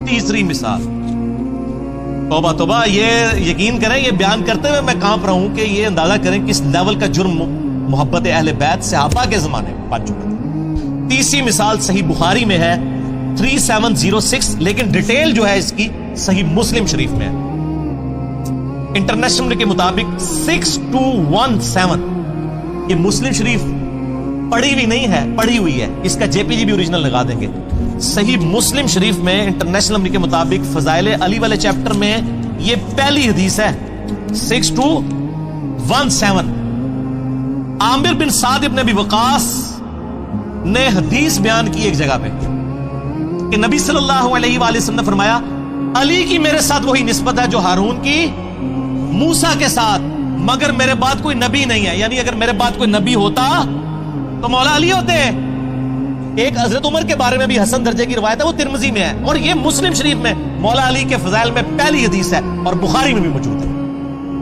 तीसरी मिसाल, तौबा तौबा, ये यकीन करें ये बयान करते हुए मैं कांप रहा हूं कि ये अंदाजा करें किस लेवल का जुर्म मोहब्बत अहले बैत सहाबा के जमाने में बन चुका था। तीसरी मिसाल सही बुखारी में है 3706, लेकिन डिटेल जो है इसकी सही मुस्लिम शरीफ में है। इंटरनेशनल के मुताबिक 6217, ये मुस्लिम शरीफ पढ़ी हुई नहीं है, पढ़ी हुई है, इसका जेपीजी भी ओरिजिनल लगा देंगे। सही मुस्लिम शरीफ में इंटरनेशनल के मुताबिक फजाइल अली वाले चैप्टर में ये पहली हदीस है 6217। आमिर बिन साद इब्न अबी वकास ने हदीस बयान की एक जगह पे कि नबी सल्लल्लाहु अलैहि वसल्लम ने फरमाया, अली की मेरे साथ वही निस्बत है जो हारून की मूसा के साथ, मगर मेरे बाद कोई नबी नहीं है। यानी अगर मेरे बाद कोई नबी होता तो मौला अली होते। एक हजरत उमर के बारे में भी हसन दर्जे की रिवायत है, वो तिरमिजी में है, और ये मुस्लिम शरीफ में मौला अली के फजाइल में पहली हदीस है, और बुखारी में भी मौजूद है।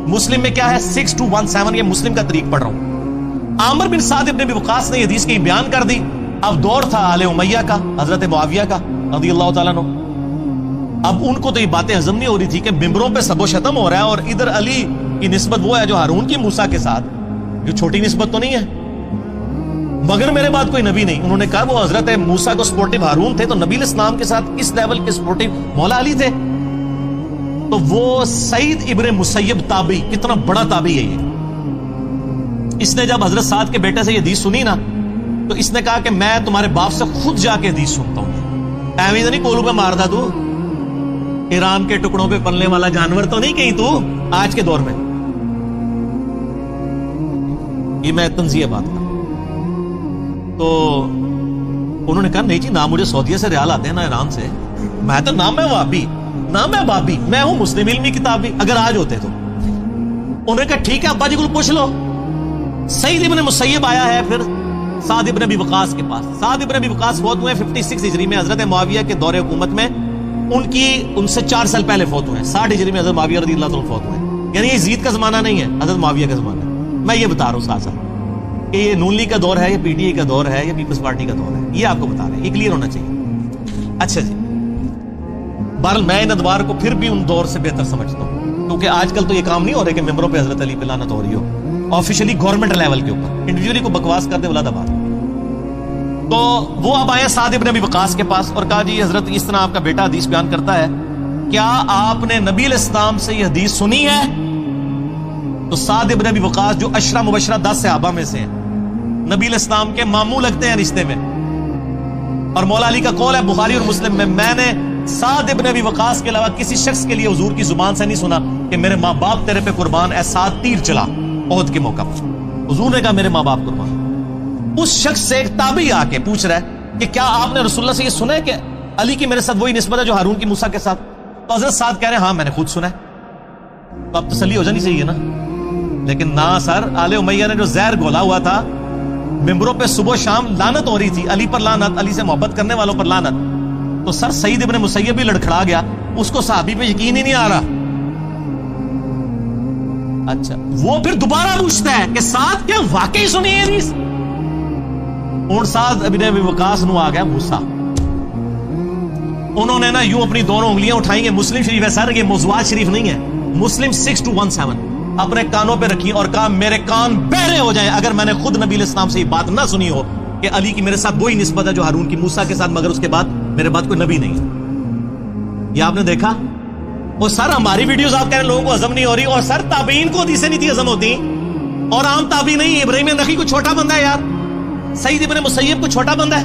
मुस्लिम में क्या है 6217, ये मुस्लिम का तरीक पढ़ रहा हूं। आमिर बिन साद इब्न अबी वकास ने हदीस की बयान कर दी। अब दौर था आले उमैया का, हजरत मुआविया का रज़ियल्लाहु ताला अन्हु। अब उनको तो ये बातें हजम नहीं हो रही थी कि मिंबरों पे सबो शतम हो रहा है, और इधर अली की निस्बत वो है जो हारून की मूसा के साथ, जो छोटी निस्बत तो नहीं है, मगर मेरे बाद कोई नबी नहीं। उन्होंने कहा वो हजरत मूसा को सपोर्टिव हारून थे, तो नबी इस्लाम के साथ इस लेवल के सपोर्टिव मौला अली थे। तो वो सईद इब्न मुसय्यब ताबी, कितना बड़ा ताबी है ये, इसने जब हजरत साद के बेटे से ये हदीस सुनी ना, तो इसने कहा कि मैं तुम्हारे बाप से खुद जाके हदीस सुनता हूं। ऐਵੇਂ तो नहीं कोलू पे मारता तू, ईरान के टुकड़ों पे पलने वाला जानवर तो नहीं कहीं तू आज के दौर में। ये मैं तंजीह बात कर, तो उन्होंने कहा नहीं जी, ना मुझे सऊदीया से रियाल आते हैं ना ईरान से, मैं तो ना मैं वाबी ना मैं बाबी, मैं हूं मुस्लिम इल्मी किताबी, अगर आज होते तो। उन्होंने कहा ठीक है अब्बा जी को पूछ लो। सईद इब्न मुसय्यब आया है फिर साद इब्न अबी वकास के पास। साद इब्न अबी वकास फौत हुए 56 हिजरी में, हजरत मुआविया के दौरे हुकूमत में उनसे 4 साल पहले फौत हुए। 60 हिजरी में हजरत मुआविया रज़ियल्लाहु अन्हु फौत हुए। यानी ये यजीद का जमाना नहीं है, हजरत मुआविया का जमाना है। मैं ये बता रहा हूँ साथ साथ कि ये नून लीग का दौर है, ये पीटीआई का दौर है, या पीपल्स पार्टी का दौर है, ये आपको बता रहे हैं, ये क्लियर होना चाहिए। अच्छा जी, बहरहाल मैं इन अदवार को फिर भी उन दौर से बेहतर समझता हूँ, क्योंकि आजकल तो ये काम नहीं हो रहा कि मेंबरों पे हजरत अली पे लानत हो रही हो ऑफिशियली गवर्नमेंट लेवल के ऊपर, इंडिविजुअली को बकवास करते वाला दबा। तो वो अब आया साद इब्न अबी वकास के पास और कहा जी हजरत इस तरह आपका बेटा हदीस बयान करता है, क्या आपने नबी इस्लाम से ये हदीस सुनी है? तो साद इब्न अबी वकास जो अशरा मुबशरा 10 सहाबा में से हैं, नबी इस्लाम के मामू लगते हैं रिश्ते में, और मौला अली का कौल है बुखारी और मुस्लिम में, मैंने साद इब्न अबी वकास के अलावा किसी शख्स के लिए हुजूर की जुबान से नहीं सुना कि मेरे माँ बाप तेरे पे कुर्बान है, 7 तीर चला ओहद के मौका पर। हुजूर ने कहा मेरे माँ बाप कुर्बान। उस शख्स से एक ताबी आके पूछ रहा है कि क्या आपने रसूलुल्लाह से ये सुना है कि अली की मेरे साथ वही निस्बत है जो हारून की मूसा के साथ? तो हजरत साद कह रहे हैं हाँ मैंने खुद सुना है। तो अब तसल्ली हो जानी चाहिए ना, लेकिन ना सर, आले उमैया ने जो जहर घोला हुआ था, मिंबरों पे सुबह शाम लानत हो रही थी, अली पर लानत, अली से मोहब्बत करने वालों पर लानत। तो सर सईद इब्न मुसय्यब भी लड़खड़ा गया, उसको सहाबी पे यकीन ही नहीं आ रहा। अच्छा, वो फिर दोबारा पूछता है कि साद क्या वाकई सुनी है हदीस? और साद इब्न अबी वकास नु आ गया गुस्सा। उन्होंने ना यूं अपनी दोनों उंगलियां उठाएंगे, मुस्लिम शरीफ है सर, ये मौज़ूआत शरीफ नहीं है, मुस्लिम 6217, अपने कानों पे रखी और कहा मेरे कान बहरे हो जाएं अगर मैंने खुद नबी इस्लाम से ये बात ना सुनी हो कि अली की मेरे साथ वही निस्बत है जो हारून की मूसा के साथ, मगर उसके बाद मेरे बाद कोई नबी नहीं है। ये आपने देखा? और सर हमारी वीडियोस आप कह रहे हैं लोगों को हजम नहीं हो रही, और सर ताबीन को हदीसें नहीं थी हजम होती, और आम ताबी नहीं, इब्राहिम नखी को छोटा बंदा है यार, सईद इब्न मुसय्यब को छोटा बंदा है।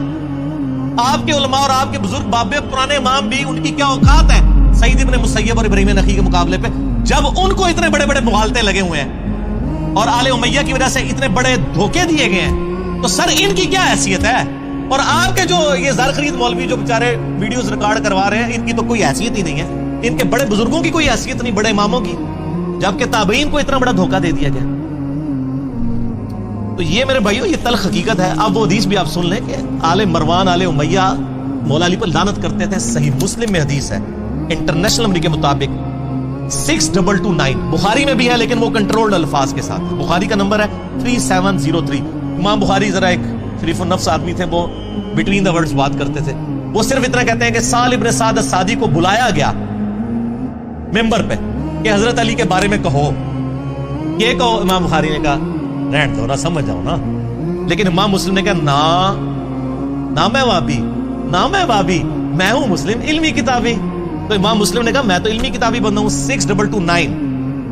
आपके उलमा और आपके बुजुर्ग बाबे पुराने इमाम भी, उनकी क्या औकात है सईद इब्न मुसय्यब और इब्राहिम नखी के मुकाबले पे, जब उनको इतने बड़े बड़े मुगालते लगे हुए हैं और आले उमैया की वजह से इतने बड़े धोखे दिए गए हैं, तो सर इनकी क्या हैसियत है? और आपके जो ये ज़र खरीद मौलवी जो बेचारे वीडियोस रिकॉर्ड करवा रहे हैं, इनकी तो कोई हैसियत ही नहीं है, इनके बड़े बुजुर्गों की कोई हैसियत नहीं, बड़े इमामों की, जबकि ताबईन को इतना बड़ा धोखा दे दिया गया। तो ये मेरे भाइयों ये तल्ख हकीकत है। अब वो हदीस भी आप सुन लें कि आले मरवान आले उमैया मौला अली पर लानत करते थे, सही मुस्लिम में हदीस है, इंटरनेशनल के मुताबिक 6229, बुखारी में भी है लेकिन वो कंट्रोल्ड अल्फाज के साथ। बुखारी का नंबर है 3703। इमाम बुखारी जरा एक शरीफ नफ्स आदमी थे, वो बिटवीन द वर्ड्स बात करते थे। وہ صرف اتنا کہتے ہیں کہ سال ابن سعد السعدی کو بلایا گیا ممبر پہ کہ حضرت علی کے بارے میں کہو. یہ کہو. امام بخاری نے کہا رہن دو نا, سمجھ جاؤ نا. لیکن امام مسلم نے کہا نہ میں وابی, نہ میں وابی, میں ہوں مسلم علمی کتابی. تو امام مسلم نے کہا میں تو علمی کتابی بندہ ہوں. 6229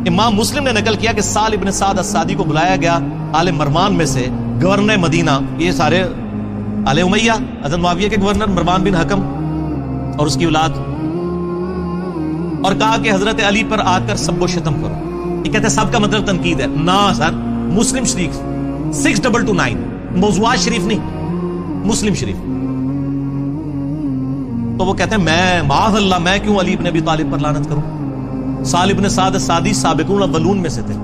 امام مسلم نے نقل کیا کہ سال ابن سعد السعدی کو بلایا گیا آل مرمان میں سے, گورنر مدینہ, یہ سارے آل امیہ, حضرت معاویہ کے گورنر مروان بن حکم اور اس کی اولاد, اور کہا کہ حضرت علی پر آ کر سب و شتم کرو. یہ کہتے ہیں سب کا مطلب تنقید ہے. نہ سر, مسلم شریف 6229 موضوعات شریف نہیں, مسلم شریف. تو وہ کہتے ہیں میں معاذ اللہ, میں کیوں علی ابن ابی طالب پر لعنت کروں. سال ابن سعد السعدی سابقون الاولون میں سے تھے,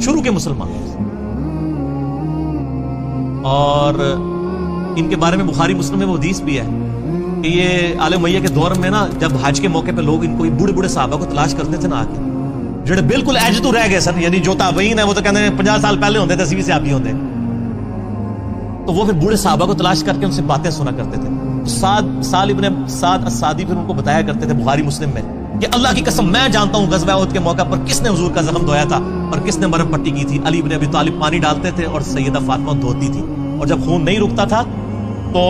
شروع کے مسلمان. اور ان کے بارے میں بخاری مسلم میں وہ حدیث بھی ہے کہ یہ آل امیہ کے دور میں نا, جب حج کے موقع پہ لوگ ان کو بوڑھے بوڑھے صحابہ کو تلاش کرتے تھے نا, آ کے جڑے بالکل ایج تو رہ گئے سن, یعنی جو تابعین ہیں وہ تو کہتے ہیں 50 سال پہلے ہوتے تھے, 80 سے آپ ہی ہوتے, تو وہ پھر بوڑھے صحابہ کو تلاش کر کے ان سے باتیں سنا کرتے تھے. سال ابن سعد السعدی پھر ان کو بتایا کرتے تھے بخاری مسلم میں کہ اللہ کی قسم میں جانتا ہوں غزوہ احد کے موقع پر کس نے حضور کا زخم دھویا تھا اور کس نے مرہم پٹی کی تھی. علی ابن ابی طالب پانی ڈالتے تھے اور سیدہ فاطمہ دھوتی تھی, اور جب خون نہیں رکتا تھا تو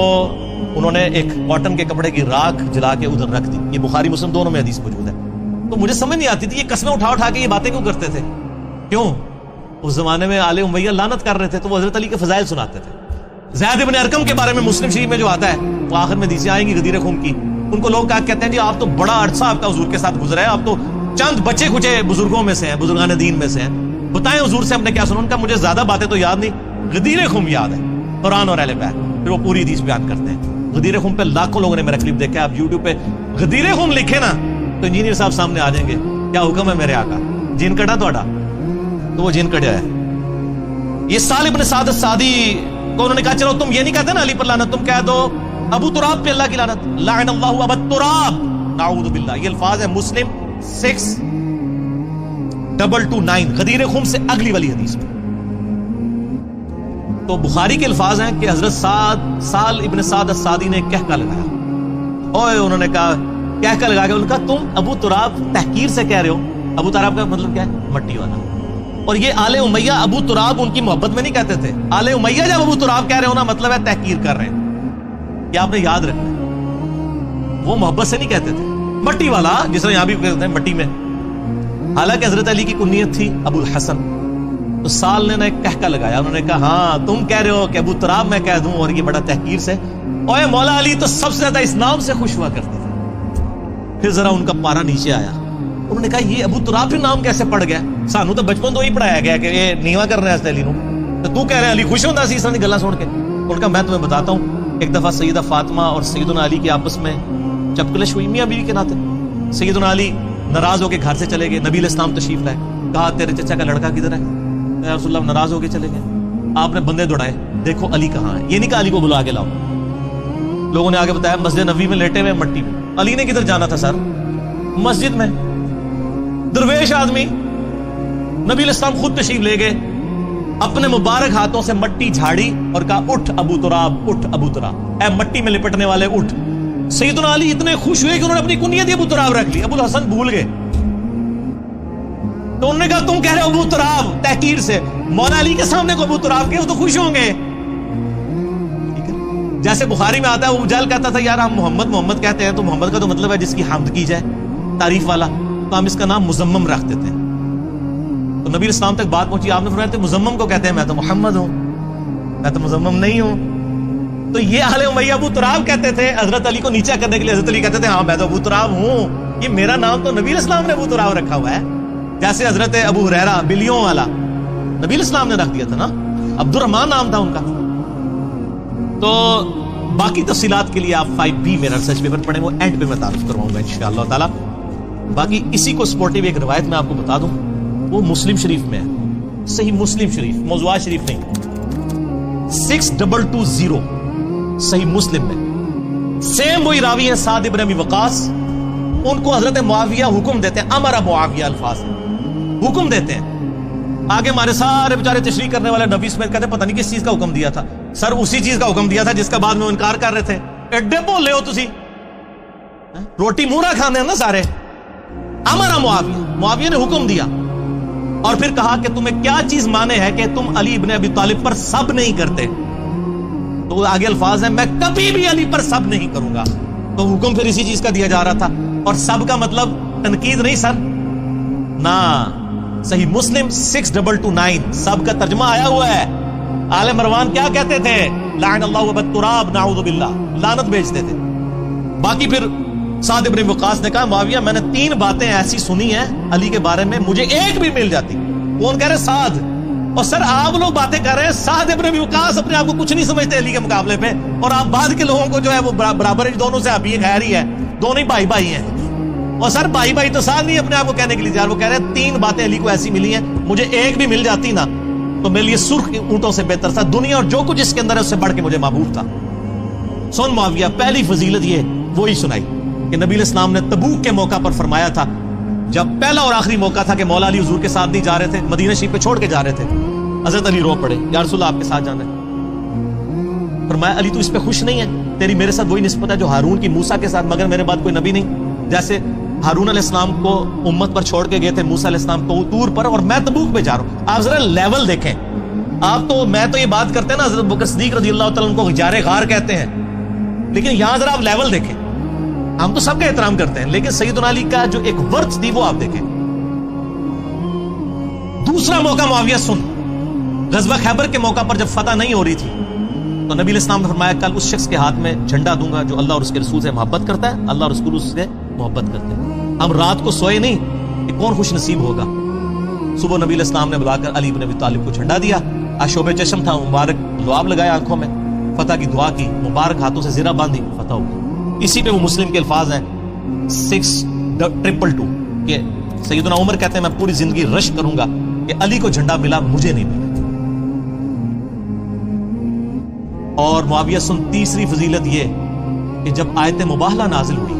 انہوں نے ایک کاٹن کے کپڑے کی راکھ جلا کے ادھر رکھ دی. یہ بخاری مسلم دونوں میں حدیث موجود ہے. تو مجھے سمجھ نہیں آتی تھی یہ قسمیں اٹھا اٹھا کے یہ باتیں کیوں کرتے تھے. کیوں؟ اس زمانے میں آل امیہ لعنت کر رہے تھے تو وہ حضرت علی کے فضائل سناتے تھے. زید ابن ارقم کے بارے میں مسلم شریف میں جو آتا ہے, وہ آخر میں حدیثیں آئیں گی غدیر خون کی, ان کو لوگ کہتے ہیں جی آپ تو بڑا عرصہ آپ کا حضور کے ساتھ گزرا ہے, آپ تو چند بچے کچے بزرگوں میں سے ہیں, بزرگان دین میں سے ہیں, بتائیں حضور سے ہم نے کیا سنا. ان کا مجھے زیادہ باتیں تو یاد نہیں, غدیر خم یاد ہے, قرآن اور اہل بیت. پھر وہ پوری حدیث بیان کرتے ہیں. غدیر خم پہ لاکھوں لوگوں نے میرا کلپ دیکھا. آپ یوٹیوب پہ غدیر خم لکھے نا تو انجینئر صاحب سامنے آ جائیں گے, کیا حکم ہے میرے آقا, جن کٹا توڑا, تو وہ جن کٹیا ہے. یہ سال ابن سعد السعدی کو انہوں نے کہا چلو تم یہ نہیں کہتے نا علی پر لعنت, تم کہہ دو ابو تراب پہ اللہ کی لعنت, لعن اللہ ابا تراب, نعوذ باللہ. یہ الفاظ ہے مسلم 6229 غدیر خم سے اگلی والی حدیث میں. تو بخاری کے الفاظ ہیں کہ حضرت سال ابن سعد السعدی نے کہکا لگایا, اوے انہوں نے کہا کہکا لگا کے, انہوں نے کہا تم ابو تراب تحقیر سے کہہ رہے ہو. ابو تراب کا مطلب کیا ہے؟ مٹی والا. اور یہ آل امیہ ابو تراب ان کی محبت میں نہیں کہتے تھے. آل امیہ جب ابو تراب کہہ رہے ہو نا, مطلب ہے تحقیر کر رہے ہیں. یہ آپ نے یاد رکھنا ہے, وہ محبت سے نہیں کہتے تھے. مٹی والا جس طرح یہاں بھی کہتے ہیں مٹی میں, حالانکہ حضرت علی کی کنیت تھی ابو الحسن. تو سال نے ایک کہکا لگایا, انہوں نے کہا ہاں تم کہہ رہے ہو کہ ابو تراب میں کہہ دوں, اور یہ بڑا تحقیر سے. اوے مولا علی تو سب سے زیادہ اس نام سے خوش ہوا کرتے تھے. پھر ذرا ان کا پارا نیچے آیا, انہوں نے کہا یہ ابو تراب پھر نام کیسے پڑ گیا, سانو تو بچپن تو ہی پڑھایا گیا کہ یہ نیوا کر رہے ہیں علی نو, تو کہہ رہے ہیں علی خوش ہوتا سی اس طرح کی گلاں سن کے. انہوں نے کہا میں تمہیں بتاتا ہوں, ایک دفعہ سیدہ فاطمہ اور سیدنا علی کے آپس میں چپکلش ہوئی, میاں بیوی کے ناطے. سیدنا علی ناراض ہو کے گھر سے چلے گئے, نبی علیہ السلام تشریف لائے, کہا تیرے چچا کا لڑکا کدھر ہے؟ یا رسول اللہ ناراض ہو کے چلے گئے. آپ نے بندے دوڑائے, دیکھو علی کہاں ہے. یہ نہیں کہا علی کو بلا کے لاؤ. لوگوں نے آگے بتایا مسجد نبوی میں لیٹے ہوئے مٹی میں. علی نے کدھر جانا تھا سر؟ مسجد میں. درویش آدمی, نبی علیہ السلام خود تشریف لے گئے, اپنے مبارک ہاتھوں سے مٹی جھاڑی اور کہا اٹھ ابو تراب, اٹھ ابو تراب, اے مٹی میں لپٹنے والے اٹھ. سیدنا علی اتنے خوش ہوئے کہ انہوں نے اپنی کنیت ابو تراب رکھ لی, ابو الحسن بھول گئے. تو انہوں نے کہا تم کہہ رہے ہو ابو تراب تحقیر سے, مولا علی کے سامنے کو ابو تراب کے وہ تو خوش ہوں گے. جیسے بخاری میں آتا ہے, ابو جہل کہتا تھا یار ہم محمد کہتے ہیں, تو محمد کا تو مطلب ہے جس کی حمد کی جائے, تعریف والا, تو ہم اس کا نام مزمم رکھ دیتے ہیں. تو نبی اسلام تک بات پہنچی, آپ نے فرمایا تھے مزمم کو کہتے ہیں, میں تو محمد ہوں, میں تو مزمم نہیں ہوں. تو یہ آل امیہ ابو تراب کہتے تھے حضرت علی کو نیچا کرنے کے لیے. حضرت علی کہتے تھے ہاں میں تو ابو تراب ہوں, یہ میرا نام تو نبی اسلام نے ابو تراب رکھا ہوا ہے. جیسے حضرت ابو ہریرہ بلیوں والا نبی اسلام نے رکھ دیا تھا نا, عبد الرحمن نام تھا ان کا. تو باقی تفصیلات کے لیے آپ 5B میرا ریسرچ پیپر پڑھیں, وہ اینڈ پہ میں تعارف کرواؤں گا انشاءاللہ تعالی. باقی اسی کو سپورٹیو ایک روایت میں آپ کو بتا دوں, وہ مسلم شریف میں ہے, صحیح مسلم شریف, موضوعات شریف نہیں, 6220 صحیح مسلم میں. سیم وہی راوی ہیں سعد ابن ابی وقاص, ان کو حضرت معاویہ حکم دیتے ہیں, امر معاویہ الفاظ حکم دیتے ہیں. آگے ہمارے سارے بیچارے تشریح کرنے والے نبی سمیت کہتے ہیں پتہ نہیں کس چیز کا حکم دیا تھا. سر اسی چیز کا حکم دیا تھا جس کا بعد میں انکار کر رہے تھے. एडे भोले हो तुसी, रोटी मूरा खाने ना सारे। अमरा मुआविया ने हुक्म दिया और फिर कहा कि तुम्हें क्या चीज माने है कि तुम अली इब्ने अबी तालिब पर सब नहीं करते। तो आगे अल्फाज है, मैं कभी भी अली पर सब नहीं करूंगा। तो हुक्म फिर इसी चीज का दिया जा रहा था। और सब का मतलब तनकीद नहीं सर ना। सही मुस्लिम 6229 सब का तर्जमा आया हुआ है। आले मरवान क्या कहते थे? लान अल्लाह बत्तुराब नाऊज़ु बिल्लाह, लानत भेजते थे। बाकी फिर साद इब्न वक़ास ने कहा, मुआविया मैंने 3 बातें ऐसी सुनी हैं अली के बारे में, मुझे एक भी मिल जाती। कौन कह रहे? साद। और सर आप लोग बातें कर रहे हैं, साद इब्न वक़ास अपने आप को कुछ नहीं समझते अली के मुकाबले पे, और आप बाद के लोगों को जो है वो बराबर है, दोनों से आप ये खैर ही है, दोनों ही भाई भाई हैं। और सर भाई भाई तो साथ नहीं अपने आप को कहने के लिए यार, वो कह रहे हैं 3 बातें अली को ऐसी मिली हैं, मुझे एक भी मिल जाती ना तो मेरे लिए सुर्ख ऊंटों से बेहतर था। दुनिया और जो कुछ इसके अंदर है उससे बढ़ के मुझे महबूब था। सुन मुआविया, पहली फजीलत ये वही सुनाई कि नबी इस्लाम ने तबूक के मौका पर फरमाया था, जब पहला और आखिरी मौका था कि मौला अली हुजूर के साथ नहीं जा रहे थे, मदीना शरीफ पे छोड़ के जा रहे थे। हजरत अली रो पड़े, या रसूल आपके साथ जाना है। फरमाया, अली तू इस पे खुश नहीं है? तेरी मेरे साथ वही निस्बत है जो हारून की मूसा के साथ, मगर मेरे बाद कोई नबी नहीं। जैसे हारून अलैहिस्सलाम को उम्मत पर छोड़ के गए थे मूसा अलैहिस्सलाम को तूर पर, और मैं तबूक पे जा रहा हूं। आप जरा लेवल देखें। आप तो मैं तो ये बात करते हैं ना, हज़रत बकर सिद्दीक रज़ी अल्लाह तआला उनको गिजारे गार कहते हैं, लेकिन यहां जरा आप लेवल देखें। हम तो सबका एहतराम करते हैं, लेकिन सैयदना अली का जो एक वर्थ थी वो आप देखें। दूसरा मौका मुआविया सुन, गज़वा खैबर के मौका पर जब फतह नहीं हो रही थी तो नबी इस्लाम ने फरमाया, कल उस शख्स के हाथ में झंडा दूंगा जो अल्लाह और उसके रसूल से मोहब्बत करता है, अल्लाह और रसूल उससे मोहब्बत करते हैं। हम रात को सोए नहीं कि कौन खुश नसीब होगा। सुबह नबी इस्लाम ने बुलाकर अली इब्न अबी तालिब को झंडा दिया, आशोबे चश्म था, मुबारक लुआब लगाया आंखों में, फतह की दुआ की, मुबारक हाथों से ज़िरा बांधी, फतह हो गई। इसी पे वो मुस्लिम के अल्फाज हैं 6222 के सैयदना उमर कहते हैं, मैं पूरी जिंदगी रश करूंगा कि अली को झंडा मिला, मुझे नहीं मिला। और मुआविया सुन, तीसरी फजीलत ये कि जब आयत मुबाहला नाजिल हुई,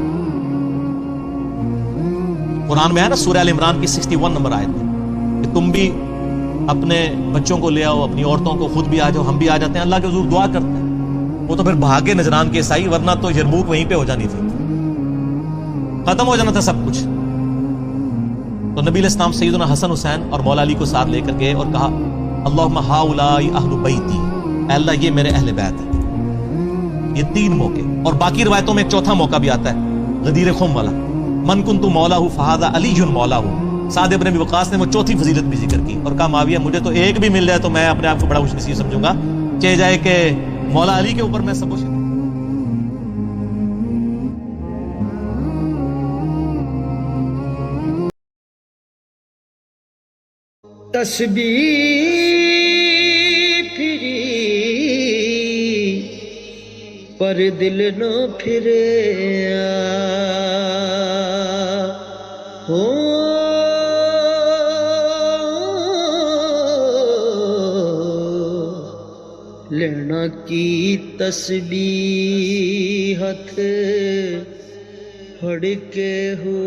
कुरान में है ना सूरह अल इमरान की 61 नंबर आयत में, कि तुम भी अपने बच्चों को ले आओ, अपनी औरतों को, खुद भी आ जाओ, हम भी आ जाते हैं, अल्लाह के हुजूर दुआ करते हैं। वो तो फिर भागे नजरान के ईसाई, वरना तो यरमूक वहीं पे हो जानी थी, खत्म हो जाना था सब कुछ। तो नबी इस्लाम सैयदना हसन हुसैन और मौला अली को साथ लेकर गए और कहा, अल्लाहुम्मा हाउलाई अहलु बैती, अल्लाह ये मेरे अहले बैत है। ये 3 मौके, और बाकी रिवायतों में एक चौथा मौका भी आता है, गदीर खुम वाला, मन कुन्तु मौलाहु फहादा अलीयुन मौलाहु। साद इब्न अबी वक़ास ने वो चौथी फजीलत भी जिक्र की और कहा, माविया मुझे तो एक भी मिल जाए तो मैं अपने आप को बड़ा खुशनसीब समझूंगा, चाहे जाए कि मौला अली के ऊपर मैं सब कुछ। तस्बीह फिरी पर दिल न फिरे हो, लेना की तस्बीह हथ फड़ के हो।